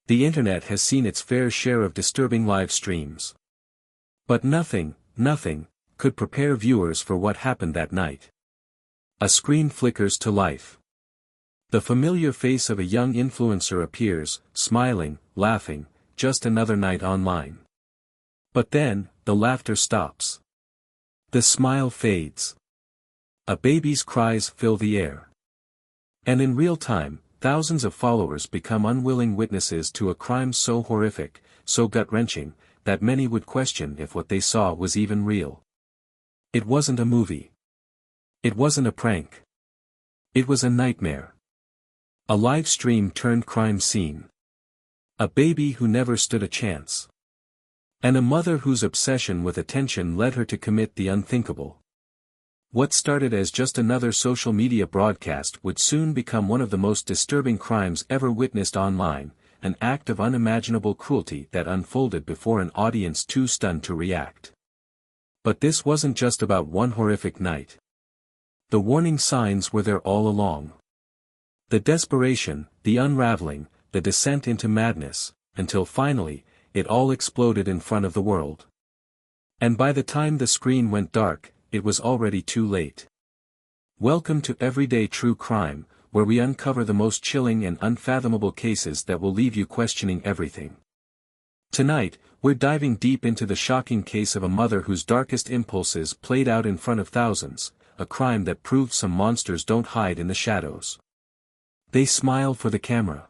The internet has seen its fair share of disturbing live streams. But nothing, could prepare viewers for what happened that night. A screen flickers to life. The familiar face of a young influencer appears, smiling, laughing, just another night online. But then, the laughter stops. The smile fades. A baby's cries fill the air. And in real time, thousands of followers become unwilling witnesses to a crime so horrific, so gut-wrenching, that many would question if what they saw was even real. It wasn't a movie. It wasn't a prank. It was a nightmare. A live stream turned crime scene. A baby who never stood a chance. And a mother whose obsession with attention led her to commit the unthinkable. What started as just another social media broadcast would soon become one of the most disturbing crimes ever witnessed online, an act of unimaginable cruelty that unfolded before an audience too stunned to react. But this wasn't just about one horrific night. The warning signs were there all along. The desperation, the unraveling, the descent into madness, until finally, it all exploded in front of the world. And by the time the screen went dark, it was already too late. Welcome to Everyday True Crime, where we uncover the most chilling and unfathomable cases that will leave you questioning everything. Tonight, we're diving deep into the shocking case of a mother whose darkest impulses played out in front of thousands, a crime that proved some monsters don't hide in the shadows. They smile for the camera.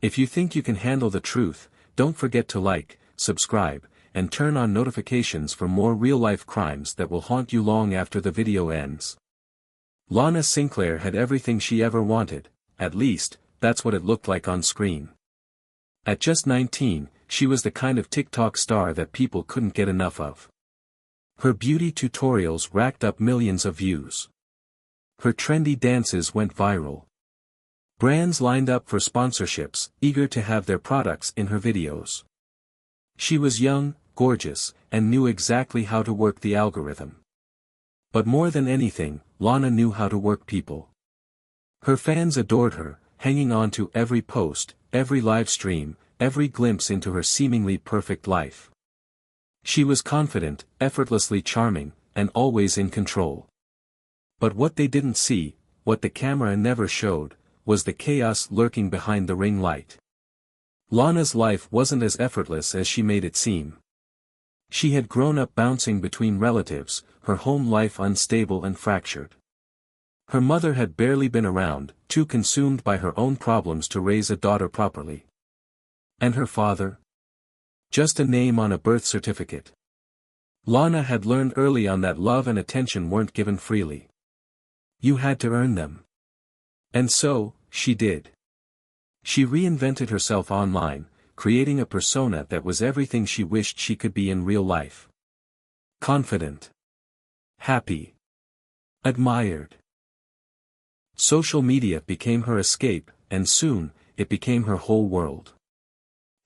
If you think you can handle the truth, don't forget to like, subscribe, and turn on notifications for more real-life crimes that will haunt you long after the video ends. Lana Sinclair had everything she ever wanted, at least, that's what it looked like on screen. At just 19, she was the kind of TikTok star that people couldn't get enough of. Her beauty tutorials racked up millions of views. Her trendy dances went viral. Brands lined up for sponsorships, eager to have their products in her videos. She was young, gorgeous, and knew exactly how to work the algorithm. But more than anything, Lana knew how to work people. Her fans adored her, hanging on to every post, every live stream, every glimpse into her seemingly perfect life. She was confident, effortlessly charming, and always in control. But what they didn't see, what the camera never showed, was the chaos lurking behind the ring light. Lana's life wasn't as effortless as she made it seem. She had grown up bouncing between relatives, her home life unstable and fractured. Her mother had barely been around, too consumed by her own problems to raise a daughter properly. And her father? Just a name on a birth certificate. Lana had learned early on that love and attention weren't given freely. You had to earn them. And so, she did. She reinvented herself online, creating a persona that was everything she wished she could be in real life. Confident. Happy. Admired. Social media became her escape, and soon, it became her whole world.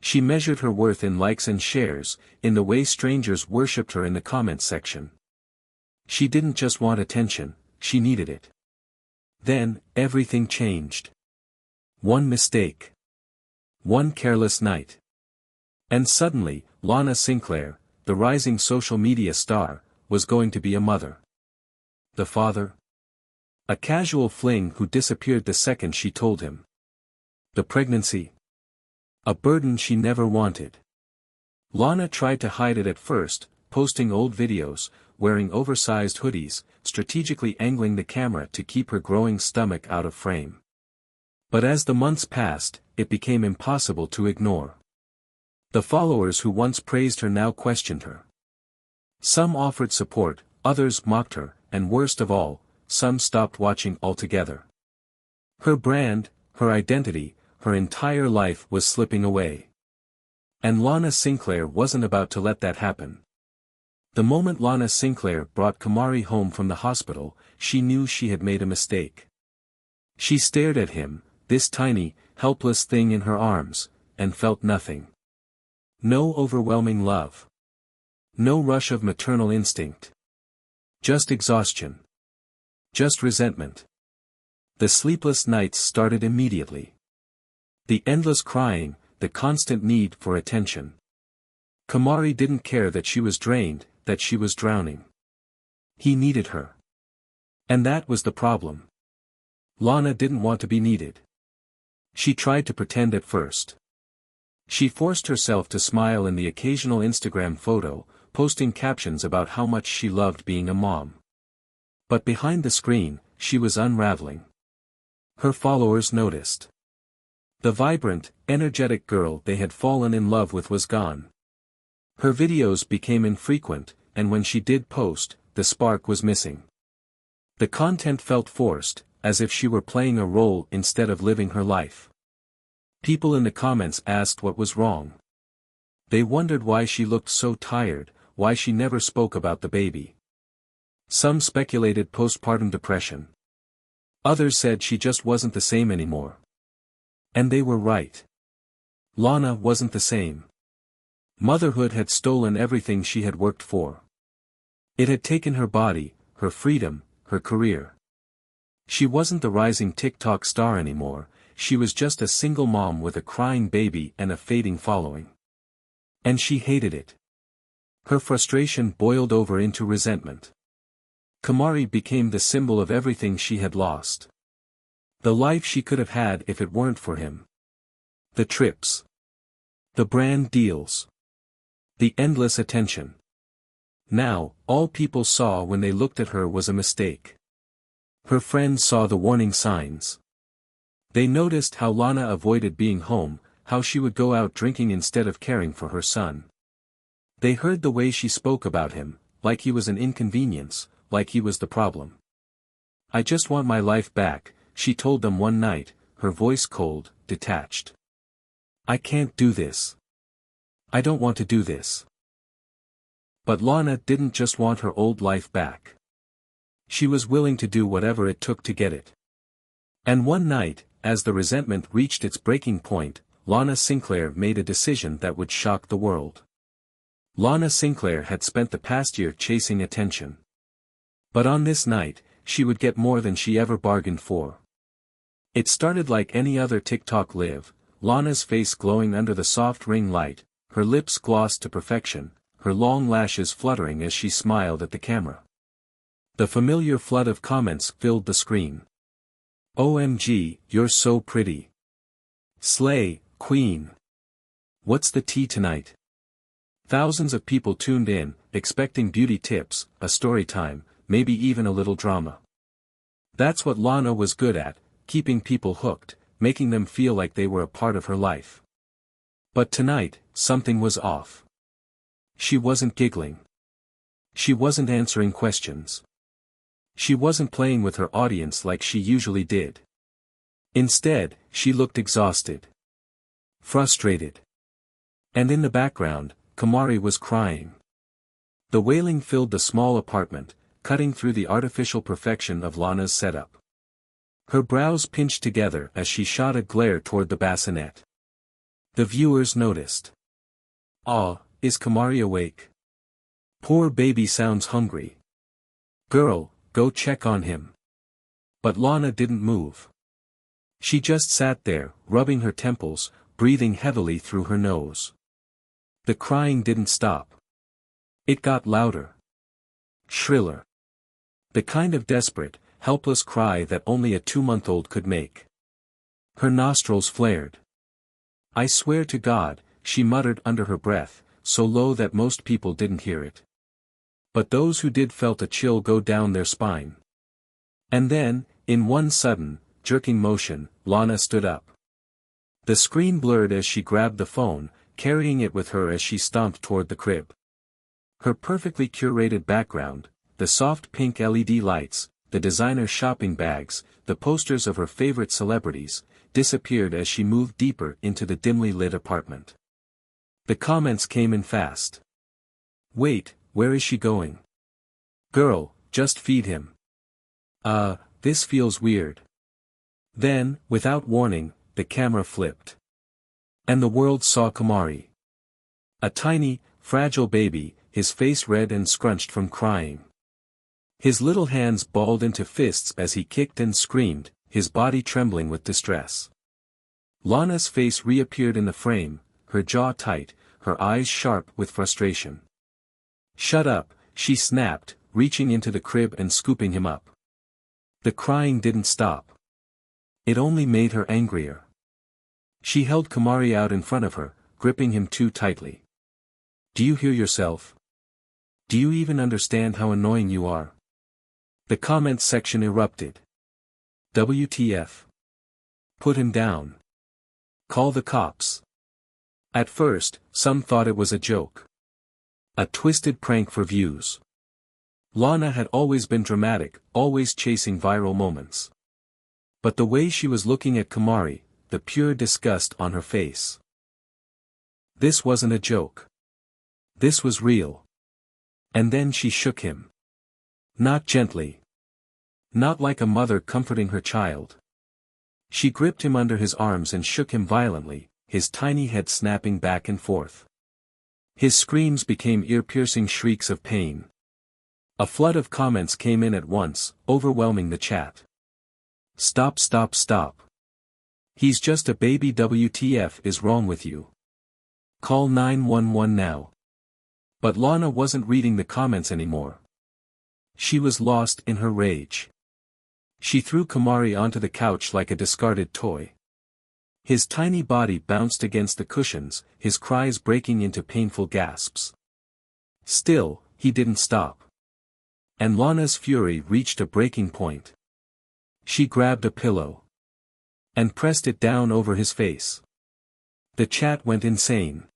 She measured her worth in likes and shares, in the way strangers worshipped her in the comments section. She didn't just want attention, she needed it. Then, everything changed. One mistake. One careless night. And suddenly, Lana Sinclair, the rising social media star, was going to be a mother. The father? A casual fling who disappeared the second she told him. The pregnancy? A burden she never wanted. Lana tried to hide it at first, posting old videos, wearing oversized hoodies, strategically angling the camera to keep her growing stomach out of frame. But as the months passed, it became impossible to ignore. The followers who once praised her now questioned her. Some offered support, others mocked her, and worst of all, some stopped watching altogether. Her brand, her identity, her entire life was slipping away. And Lana Sinclair wasn't about to let that happen. The moment Lana Sinclair brought Kamari home from the hospital, she knew she had made a mistake. She stared at him, this tiny, helpless thing in her arms, and felt nothing. No overwhelming love. No rush of maternal instinct. Just exhaustion. Just resentment. The sleepless nights started immediately. The endless crying, the the constant need for attention. Kamari didn't care that she was drained, that she was drowning. He needed her. And that was the problem. Lana didn't want to be needed. She tried to pretend at first. She forced herself to smile in the occasional Instagram photo, posting captions about how much she loved being a mom. But behind the screen, she was unraveling. Her followers noticed. The vibrant, energetic girl they had fallen in love with was gone. Her videos became infrequent, and when she did post, the spark was missing. The content felt forced, as if she were playing a role instead of living her life. People in the comments asked what was wrong. They wondered why she looked so tired, why she never spoke about the baby. Some speculated postpartum depression. Others said she just wasn't the same anymore. And they were right. Lana wasn't the same. Motherhood had stolen everything she had worked for. It had taken her body, her freedom, her career. She wasn't the rising TikTok star anymore, she was just a single mom with a crying baby and a fading following. And she hated it. Her frustration boiled over into resentment. Kamari became the symbol of everything she had lost. The life she could have had if it weren't for him. The trips. The brand deals. The endless attention. Now, all people saw when they looked at her was a mistake. Her friends saw the warning signs. They noticed how Lana avoided being home, how she would go out drinking instead of caring for her son. They heard the way she spoke about him, like he was an inconvenience, like he was the problem. "I just want my life back," she told them one night, her voice cold, detached. "I can't do this. I don't want to do this." But Lana didn't just want her old life back. She was willing to do whatever it took to get it. And one night, as the resentment reached its breaking point, Lana Sinclair made a decision that would shock the world. Lana Sinclair had spent the past year chasing attention. But on this night, she would get more than she ever bargained for. It started like any other TikTok live, Lana's face glowing under the soft ring light, her lips glossed to perfection, her long lashes fluttering as she smiled at the camera. The familiar flood of comments filled the screen. "OMG, you're so pretty. Slay, queen. What's the tea tonight?" Thousands of people tuned in, expecting beauty tips, a story time, maybe even a little drama. That's what Lana was good at, keeping people hooked, making them feel like they were a part of her life. But tonight, something was off. She wasn't giggling. She wasn't answering questions. She wasn't playing with her audience like she usually did. Instead, she looked exhausted. Frustrated. And in the background, Kamari was crying. The wailing filled the small apartment, cutting through the artificial perfection of Lana's setup. Her brows pinched together as she shot a glare toward the bassinet. The viewers noticed. "Ah, is Kamari awake? Poor baby sounds hungry. Girl, go check on him." But Lana didn't move. She just sat there, rubbing her temples, breathing heavily through her nose. The crying didn't stop. It got louder. Shriller. The kind of desperate, helpless cry that only a 2-month-old could make. Her nostrils flared. "I swear to God," she muttered under her breath, so low that most people didn't hear it. But those who did felt a chill go down their spine. And then, in one sudden, jerking motion, Lana stood up. The screen blurred as she grabbed the phone, carrying it with her as she stomped toward the crib. Her perfectly curated background, the soft pink LED lights, the designer shopping bags, the posters of her favorite celebrities, disappeared as she moved deeper into the dimly lit apartment. The comments came in fast. "Wait, where is she going? Girl, just feed him. This feels weird." Then, without warning, the camera flipped. And the world saw Kamari. A tiny, fragile baby, his face red and scrunched from crying. His little hands balled into fists as he kicked and screamed, his body trembling with distress. Lana's face reappeared in the frame, her jaw tight, her eyes sharp with frustration. "Shut up," she snapped, reaching into the crib and scooping him up. The crying didn't stop. It only made her angrier. She held Kamari out in front of her, gripping him too tightly. "Do you hear yourself? Do you even understand how annoying you are?" The comments section erupted. WTF. Put him down. Call the cops. At first, some thought it was a joke. A twisted prank for views. Lana had always been dramatic, always chasing viral moments. But the way she was looking at Kamari, the pure disgust on her face. This wasn't a joke. This was real. And then she shook him. Not gently. Not like a mother comforting her child. She gripped him under his arms and shook him violently, his tiny head snapping back and forth. His screams became ear-piercing shrieks of pain. A flood of comments came in at once, overwhelming the chat. "Stop, stop, stop. He's just a baby. WTF is wrong with you? Call 911 now." But Lana wasn't reading the comments anymore. She was lost in her rage. She threw Kamari onto the couch like a discarded toy. His tiny body bounced against the cushions, his cries breaking into painful gasps. Still, he didn't stop. And Lana's fury reached a breaking point. She grabbed a pillow. And pressed it down over his face. The chat went insane.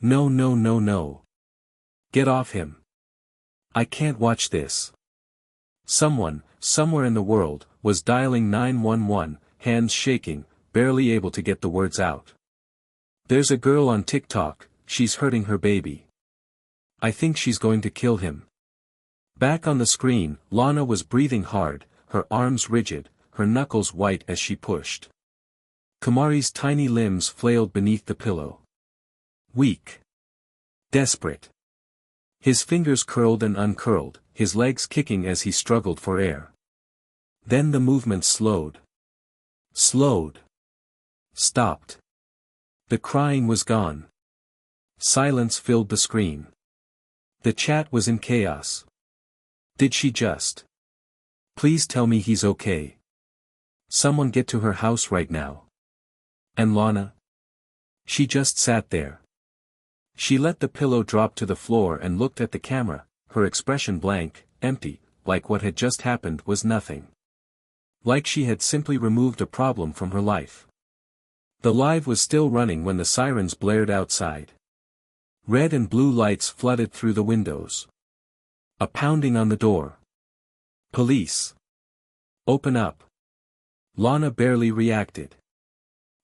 "No, no, no, no. Get off him. I can't watch this." Someone, somewhere in the world, was dialing 911, hands shaking, barely able to get the words out. "There's a girl on TikTok, she's hurting her baby. I think she's going to kill him." Back on the screen, Lana was breathing hard, her arms rigid, her knuckles white as she pushed. Kamari's tiny limbs flailed beneath the pillow. Weak. Desperate. His fingers curled and uncurled, his legs kicking as he struggled for air. Then the movement slowed. Slowed. Stopped. The crying was gone. Silence filled the screen. The chat was in chaos. Did she just? "Please tell me he's okay. Someone get to her house right now." And Lana? She just sat there. She let the pillow drop to the floor and looked at the camera, her expression blank, empty, like what had just happened was nothing. Like she had simply removed a problem from her life. The live was still running when the sirens blared outside. Red and blue lights flooded through the windows. A pounding on the door. "Police. Open up." Lana barely reacted.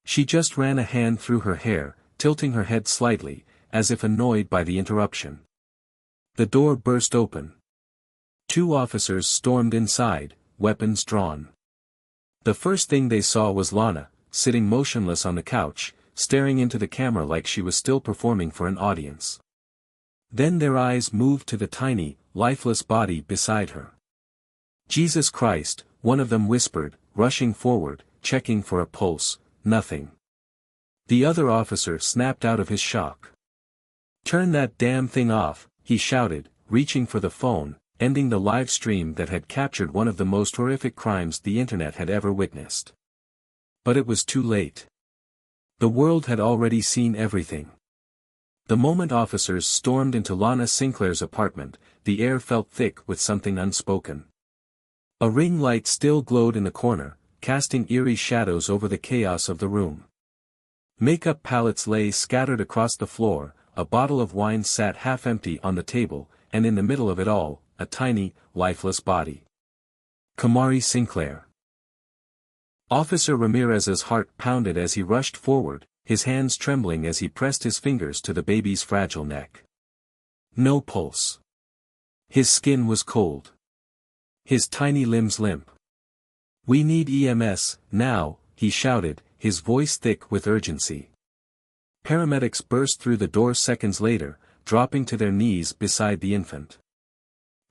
She just ran a hand through her hair, tilting her head slightly, as if annoyed by the interruption. The door burst open. 2 officers stormed inside, weapons drawn. The first thing they saw was Lana, sitting motionless on the couch, staring into the camera like she was still performing for an audience. Then their eyes moved to the tiny, lifeless body beside her. "Jesus Christ," one of them whispered, rushing forward, checking for a pulse, nothing. The other officer snapped out of his shock. "Turn that damn thing off," he shouted, reaching for the phone, ending the live stream that had captured one of the most horrific crimes the internet had ever witnessed. But it was too late. The world had already seen everything. The moment officers stormed into Lana Sinclair's apartment, the air felt thick with something unspoken. A ring light still glowed in the corner, casting eerie shadows over the chaos of the room. Makeup palettes lay scattered across the floor, a bottle of wine sat half-empty on the table, and in the middle of it all, a tiny, lifeless body. Kamari Sinclair. Officer Ramirez's heart pounded as he rushed forward, his hands trembling as he pressed his fingers to the baby's fragile neck. No pulse. His skin was cold. His tiny limbs limp. "We need EMS, now," he shouted, his voice thick with urgency. Paramedics burst through the door seconds later, dropping to their knees beside the infant.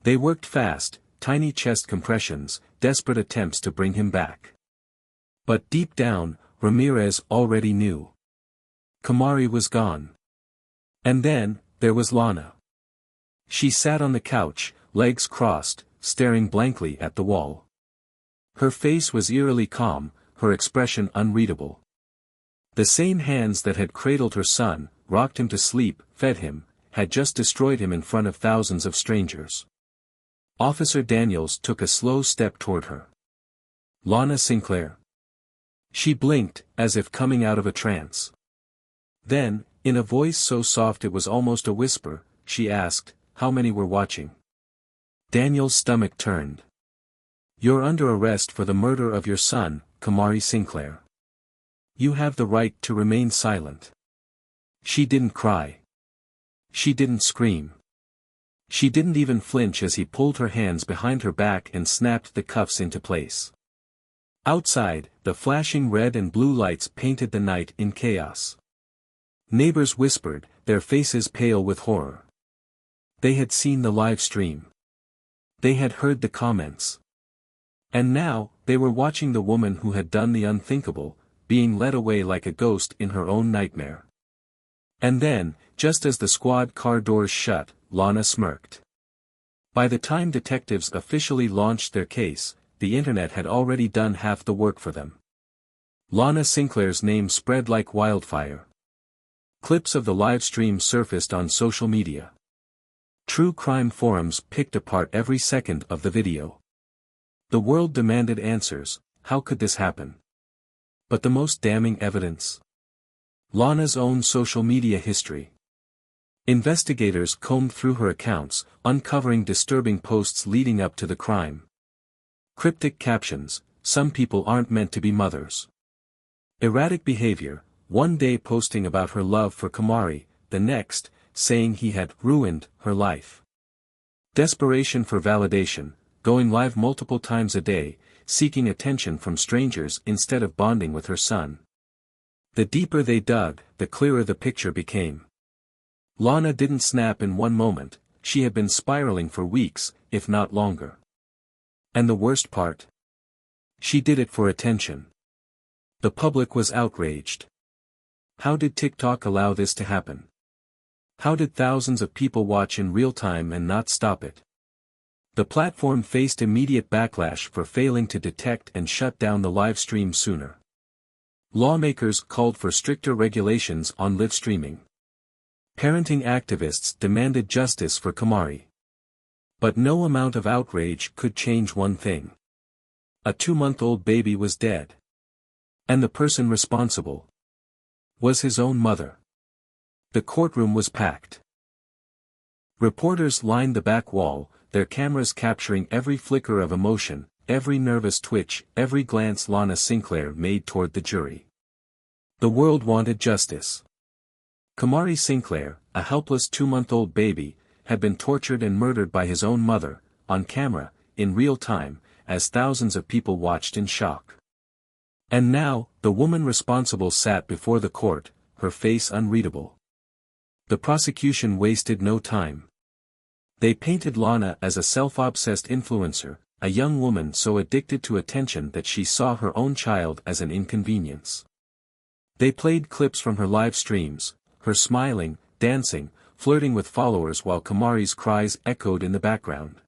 They worked fast, tiny chest compressions, desperate attempts to bring him back. But deep down, Ramirez already knew. Kamari was gone. And then, there was Lana. She sat on the couch, legs crossed, staring blankly at the wall. Her face was eerily calm, her expression unreadable. The same hands that had cradled her son, rocked him to sleep, fed him, had just destroyed him in front of thousands of strangers. Officer Daniels took a slow step toward her. Lana Sinclair. She blinked, as if coming out of a trance. Then, in a voice so soft it was almost a whisper, she asked, "How many were watching?" Daniel's stomach turned. "You're under arrest for the murder of your son, Kamari Sinclair. You have the right to remain silent." She didn't cry. She didn't scream. She didn't even flinch as he pulled her hands behind her back and snapped the cuffs into place. Outside, the flashing red and blue lights painted the night in chaos. Neighbors whispered, their faces pale with horror. They had seen the live stream. They had heard the comments. And now, they were watching the woman who had done the unthinkable, being led away like a ghost in her own nightmare. And then, just as the squad car doors shut, Lana smirked. By the time detectives officially launched their case, the internet had already done half the work for them. Lana Sinclair's name spread like wildfire. Clips of the live stream surfaced on social media. True crime forums picked apart every second of the video. The world demanded answers. How could this happen? But the most damning evidence? Lana's own social media history. Investigators combed through her accounts, uncovering disturbing posts leading up to the crime. Cryptic captions, "Some people aren't meant to be mothers." Erratic behavior, one day posting about her love for Kamari, the next, saying he had ruined her life. Desperation for validation, going live multiple times a day, seeking attention from strangers instead of bonding with her son. The deeper they dug, the clearer the picture became. Lana didn't snap in one moment, she had been spiraling for weeks, if not longer. And the worst part? She did it for attention. The public was outraged. How did TikTok allow this to happen? How did thousands of people watch in real time and not stop it? The platform faced immediate backlash for failing to detect and shut down the live stream sooner. Lawmakers called for stricter regulations on live streaming. Parenting activists demanded justice for Kamari. But no amount of outrage could change one thing. A 2-month-old baby was dead. And the person responsible was his own mother. The courtroom was packed. Reporters lined the back wall, their cameras capturing every flicker of emotion, every nervous twitch, every glance Lana Sinclair made toward the jury. The world wanted justice. Kamari Sinclair, a helpless 2-month-old baby, had been tortured and murdered by his own mother, on camera, in real time, as thousands of people watched in shock. And now, the woman responsible sat before the court, her face unreadable. The prosecution wasted no time. They painted Lana as a self-obsessed influencer, a young woman so addicted to attention that she saw her own child as an inconvenience. They played clips from her live streams, her smiling, dancing, flirting with followers while Kamari's cries echoed in the background.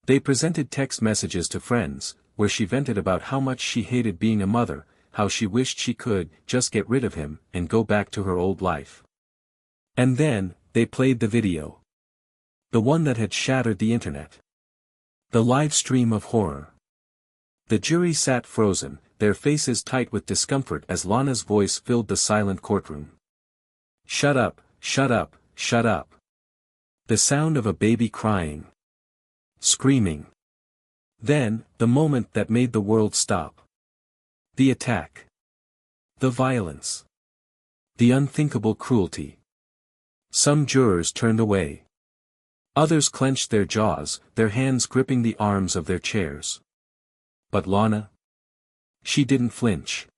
They presented text messages to friends, where she vented about how much she hated being a mother, how she wished she could just get rid of him and go back to her old life. And then, they played the video. The one that had shattered the internet. The live stream of horror. The jury sat frozen, their faces tight with discomfort as Lana's voice filled the silent courtroom. "Shut up, shut up, shut up." The sound of a baby crying. Screaming. Then, the moment that made the world stop. The attack. The violence. The unthinkable cruelty. Some jurors turned away. Others clenched their jaws, their hands gripping the arms of their chairs. But Lana? She didn't flinch.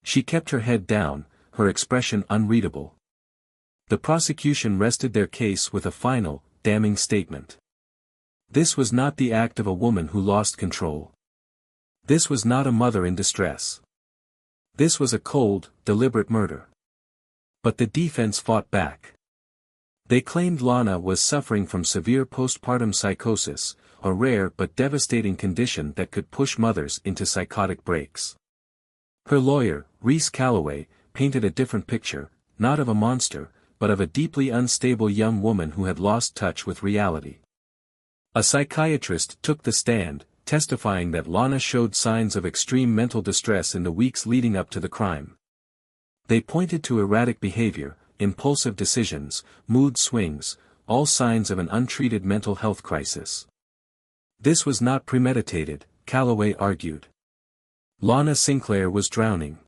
She kept her head down, her expression unreadable. The prosecution rested their case with a final, damning statement. This was not the act of a woman who lost control. This was not a mother in distress. This was a cold, deliberate murder. But the defense fought back. They claimed Lana was suffering from severe postpartum psychosis, a rare but devastating condition that could push mothers into psychotic breaks. Her lawyer, Reese Calloway, painted a different picture, not of a monster, but of a deeply unstable young woman who had lost touch with reality. A psychiatrist took the stand, testifying that Lana showed signs of extreme mental distress in the weeks leading up to the crime. They pointed to erratic behavior, impulsive decisions, mood swings, all signs of an untreated mental health crisis. This was not premeditated, Calloway argued. Lana Sinclair was drowning.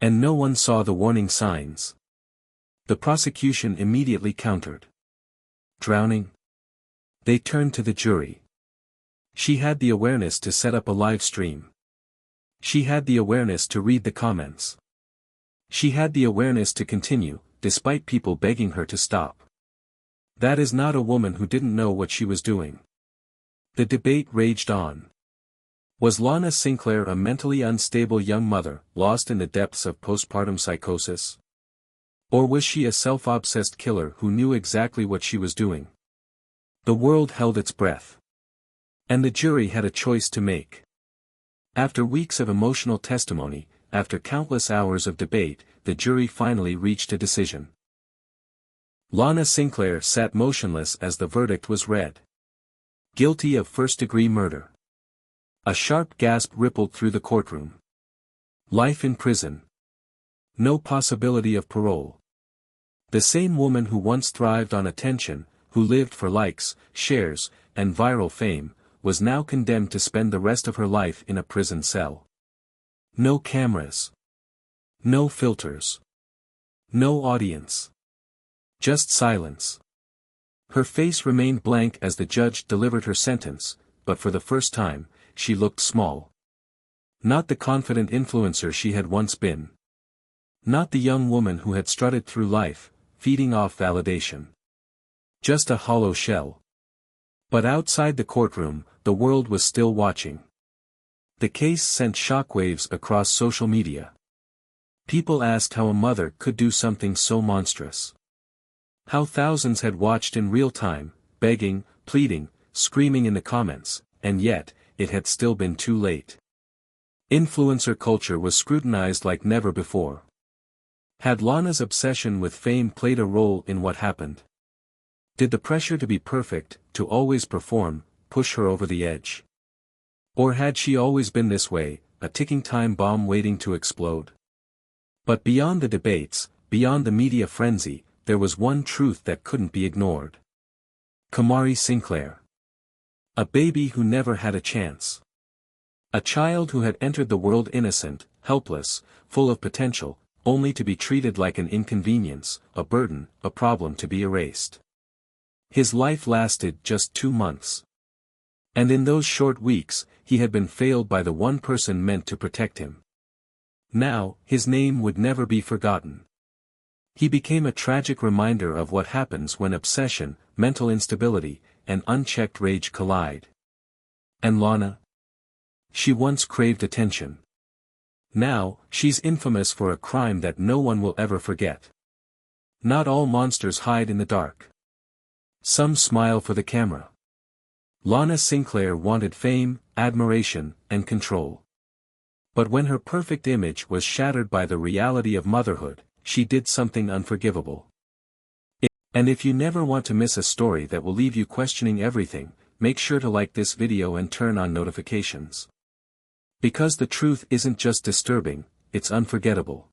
And no one saw the warning signs. The prosecution immediately countered. Drowning? They turned to the jury. She had the awareness to set up a live stream. She had the awareness to read the comments. She had the awareness to continue, despite people begging her to stop. That is not a woman who didn't know what she was doing. The debate raged on. Was Lana Sinclair a mentally unstable young mother, lost in the depths of postpartum psychosis? Or was she a self-obsessed killer who knew exactly what she was doing? The world held its breath. And the jury had a choice to make. After weeks of emotional testimony, after countless hours of debate, the jury finally reached a decision. Lana Sinclair sat motionless as the verdict was read. Guilty of first-degree murder. A sharp gasp rippled through the courtroom. Life in prison. No possibility of parole. The same woman who once thrived on attention, who lived for likes, shares, and viral fame, was now condemned to spend the rest of her life in a prison cell. No cameras. No filters. No audience. Just silence. Her face remained blank as the judge delivered her sentence, but for the first time, she looked small. Not the confident influencer she had once been. Not the young woman who had strutted through life, feeding off validation. Just a hollow shell. But outside the courtroom, the world was still watching. The case sent shockwaves across social media. People asked how a mother could do something so monstrous. How thousands had watched in real time, begging, pleading, screaming in the comments, and yet, it had still been too late. Influencer culture was scrutinized like never before. Had Lana's obsession with fame played a role in what happened? Did the pressure to be perfect, to always perform, push her over the edge? Or had she always been this way, a ticking time bomb waiting to explode? But beyond the debates, beyond the media frenzy, there was one truth that couldn't be ignored. Kamari Sinclair. A baby who never had a chance. A child who had entered the world innocent, helpless, full of potential, only to be treated like an inconvenience, a burden, a problem to be erased. His life lasted just 2 months. And in those short weeks, he had been failed by the one person meant to protect him. Now, his name would never be forgotten. He became a tragic reminder of what happens when obsession, mental instability, and unchecked rage collide. And Lana? She once craved attention. Now, she's infamous for a crime that no one will ever forget. Not all monsters hide in the dark. Some smile for the camera. Lana Sinclair wanted fame, admiration, and control. But when her perfect image was shattered by the reality of motherhood, she did something unforgivable. And if you never want to miss a story that will leave you questioning everything, make sure to like this video and turn on notifications. Because the truth isn't just disturbing, it's unforgettable.